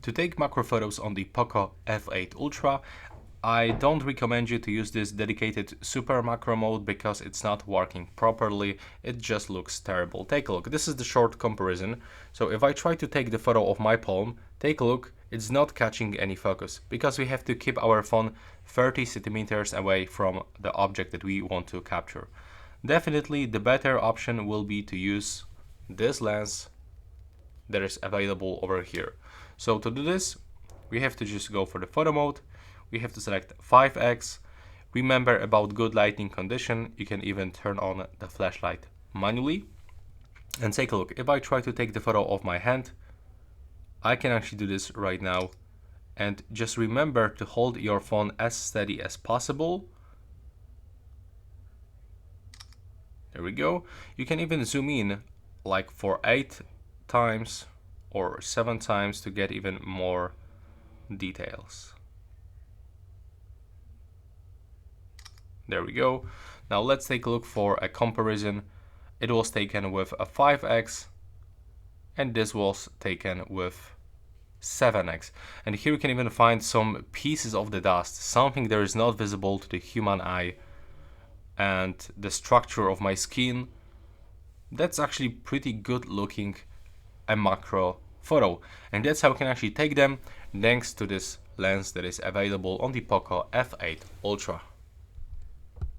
To take macro photos on the Poco F8 Ultra, I don't recommend you to use this dedicated super macro mode because it's not working properly. It just looks terrible. Take a look. This is the short comparison. So if I try to take the photo of my palm, take a look, it's not catching any focus because we have to keep our phone 30 centimeters away from the object that we want to capture. Definitely the better option will be to use this lens that is available over here. So to do this, we have to just go for the photo mode. We have to select 5x. Remember about good lighting condition. You can even turn on the flashlight manually. And take a look. If I try to take the photo of my hand, I can actually do this right now. And just remember to hold your phone as steady as possible. There we go. You can even zoom in like for 8 times or 7 times to get even more details. There we go. Now let's take a look for a comparison. It was taken with a 5x and this was taken with 7x. And here you can even find some pieces of the dust, something that is not visible to the human eye, and the structure of my skin. That's actually pretty good looking a macro photo, and that's how you can actually take them thanks to this lens that is available on the Poco F8 Ultra.